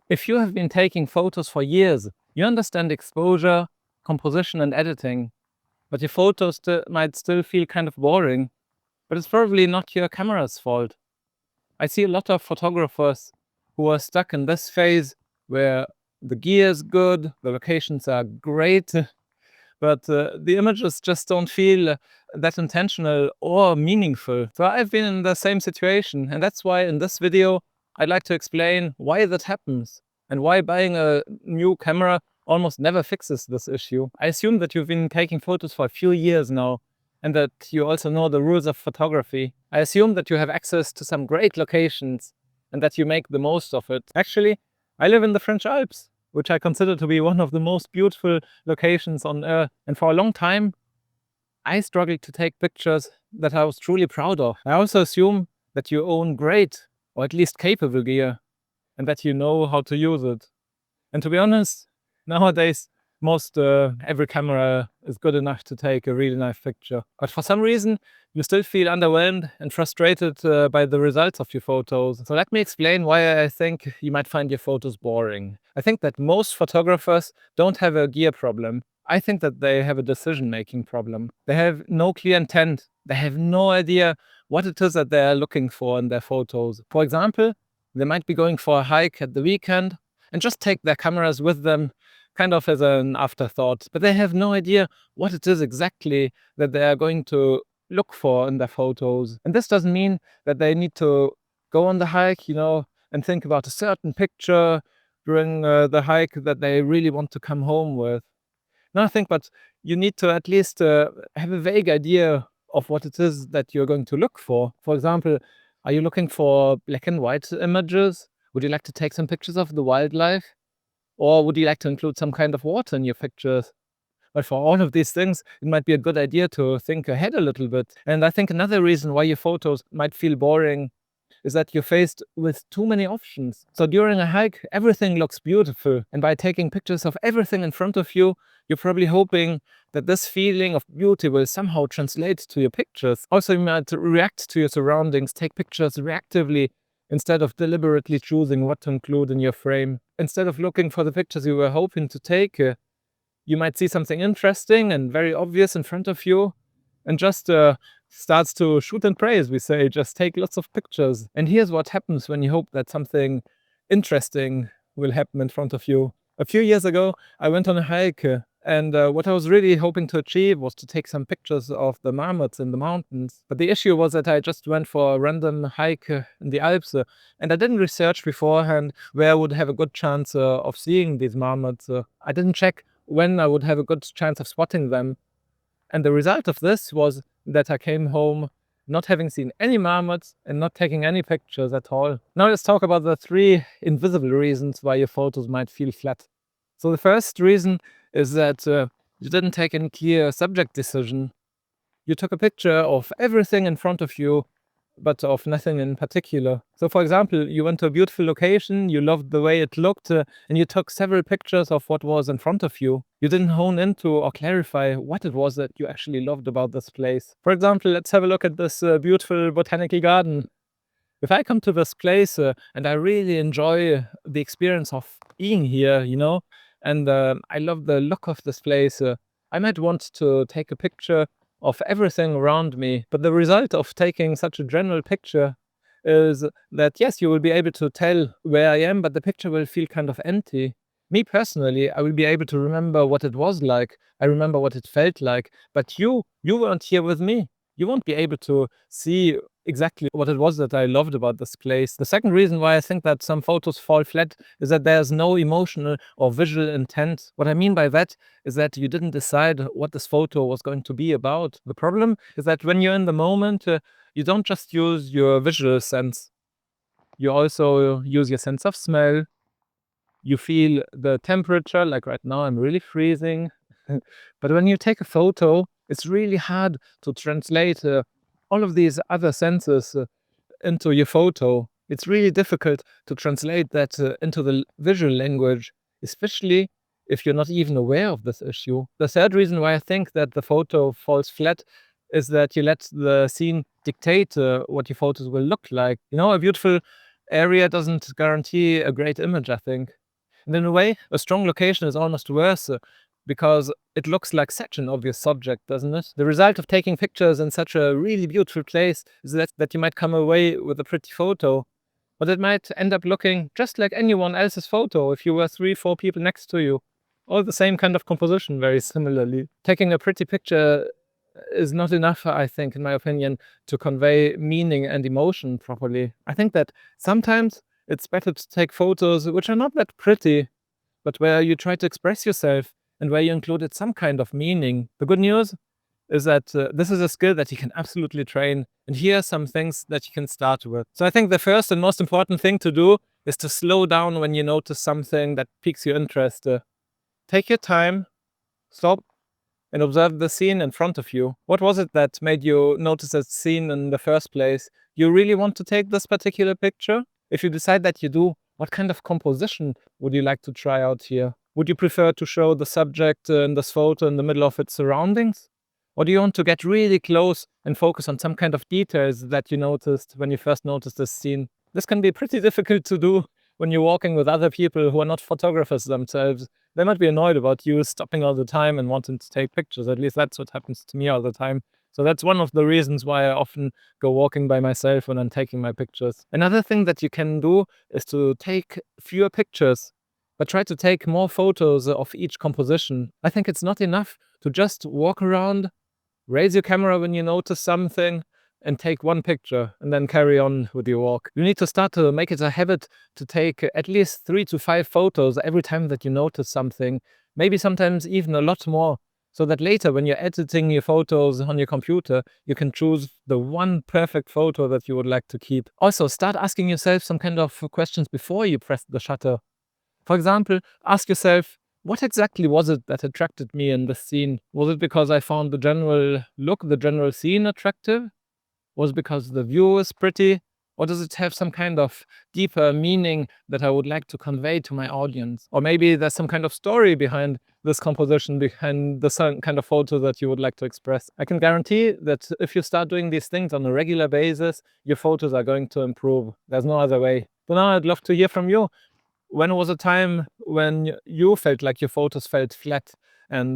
If you have been taking photos for years, you understand exposure, composition, and editing, but your photos might still feel kind of boring. But it's probably not your camera's fault. I see a lot of photographers who are stuck in this phase where the gear is good, the locations are great, but the images just don't feel that intentional or meaningful. So I've been in the same situation, and that's why in this video I'd like to explain why that happens and why buying a new camera almost never fixes this issue. I assume that you've been taking photos for a few years now and that you also know the rules of photography. I assume that you have access to some great locations and that you make the most of it. Actually, I live in the French Alps, which I consider to be one of the most beautiful locations on Earth. And for a long time, I struggled to take pictures that I was truly proud of. I also assume that you own great, or at least capable gear, and that you know how to use it. And to be honest, nowadays, most every camera is good enough to take a really nice picture. But for some reason, you still feel underwhelmed and frustrated by the results of your photos. So let me explain why I think you might find your photos boring. I think that most photographers don't have a gear problem. I think that they have a decision-making problem. They have no clear intent. They have no idea what it is that they are looking for in their photos. For example, they might be going for a hike at the weekend and just take their cameras with them kind of as an afterthought, but they have no idea what it is exactly that they are going to look for in their photos. And this doesn't mean that they need to go on the hike, and think about a certain picture during the hike that they really want to come home with. No, I think, but you need to at least have a vague idea of what it is that you're going to look for. For example, are you looking for black and white images? Would you like to take some pictures of the wildlife? Or would you like to include some kind of water in your pictures? But for all of these things, it might be a good idea to think ahead a little bit. And I think another reason why your photos might feel boring is that you're faced with too many options. So during a hike, everything looks beautiful. And by taking pictures of everything in front of you, you're probably hoping that this feeling of beauty will somehow translate to your pictures. Also, you might react to your surroundings, take pictures reactively instead of deliberately choosing what to include in your frame. Instead of looking for the pictures you were hoping to take, you might see something interesting and very obvious in front of you and just starts to shoot and pray, as we say, just take lots of pictures. And here's what happens when you hope that something interesting will happen in front of you. A few years ago, I went on a hike and what I was really hoping to achieve was to take some pictures of the marmots in the mountains. But the issue was that I just went for a random hike in the Alps and I didn't research beforehand where I would have a good chance of seeing these marmots. I didn't check when I would have a good chance of spotting them. And the result of this was that I came home not having seen any marmots and not taking any pictures at all. Now let's talk about the 3 invisible reasons why your photos might feel flat. So the first reason is that you didn't take any clear subject decision. You took a picture of everything in front of you, but of nothing in particular. So for example, you went to a beautiful location, you loved the way it looked, and you took several pictures of what was in front of you. You didn't hone into or clarify what it was that you actually loved about this place. For example, let's have a look at this beautiful botanical garden. If I come to this place and I really enjoy the experience of being here, and I love the look of this place, I might want to take a picture of everything around me. But the result of taking such a general picture is that, yes, you will be able to tell where I am, but the picture will feel kind of empty. Me personally, I will be able to remember what it was like. I remember what it felt like. But you weren't here with me. You won't be able to see exactly what it was that I loved about this place. The second reason why I think that some photos fall flat is that there's no emotional or visual intent. What I mean by that is that you didn't decide what this photo was going to be about. The problem is that when you're in the moment, you don't just use your visual sense. You also use your sense of smell. You feel the temperature, like right now I'm really freezing. But when you take a photo, it's really hard to translate all of these other senses into your photo. It's really difficult to translate that into the visual language, especially if you're not even aware of this issue. The third reason why I think that the photo falls flat is that you let the scene dictate what your photos will look like. A beautiful area doesn't guarantee a great image, I think. And in a way, a strong location is almost worse because it looks like such an obvious subject, doesn't it? The result of taking pictures in such a really beautiful place is that you might come away with a pretty photo, but it might end up looking just like anyone else's photo if you were 3, 4 people next to you. All the same kind of composition, very similarly. Taking a pretty picture is not enough, I think, in my opinion, to convey meaning and emotion properly. I think that sometimes it's better to take photos which are not that pretty, but where you try to express yourself and where you included some kind of meaning. The good news is that this is a skill that you can absolutely train. And here are some things that you can start with. So I think the first and most important thing to do is to slow down when you notice something that piques your interest. Take your time, stop, and observe the scene in front of you. What was it that made you notice that scene in the first place? You really want to take this particular picture? If you decide that you do, what kind of composition would you like to try out here? Would you prefer to show the subject in this photo in the middle of its surroundings? Or do you want to get really close and focus on some kind of details that you noticed when you first noticed this scene? This can be pretty difficult to do when you're walking with other people who are not photographers themselves. They might be annoyed about you stopping all the time and wanting to take pictures. At least that's what happens to me all the time. So that's one of the reasons why I often go walking by myself when I'm taking my pictures. Another thing that you can do is to take fewer pictures, but try to take more photos of each composition. I think it's not enough to just walk around, raise your camera when you notice something, and take one picture and then carry on with your walk. You need to start to make it a habit to take at least 3 to 5 photos every time that you notice something, maybe sometimes even a lot more, so that later when you're editing your photos on your computer, you can choose the one perfect photo that you would like to keep. Also, start asking yourself some kind of questions before you press the shutter. For example, ask yourself, what exactly was it that attracted me in this scene? Was it because I found the general look, the general scene attractive? Was it because the view is pretty? Or does it have some kind of deeper meaning that I would like to convey to my audience? Or maybe there's some kind of story behind this composition, behind the some kind of photo that you would like to express. I can guarantee that if you start doing these things on a regular basis, your photos are going to improve. There's no other way. So now I'd love to hear from you. When was a time when you felt like your photos felt flat and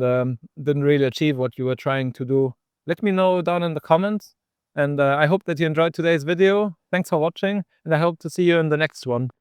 didn't really achieve what you were trying to do? Let me know down in the comments. And I hope that you enjoyed today's video. Thanks for watching, and I hope to see you in the next one.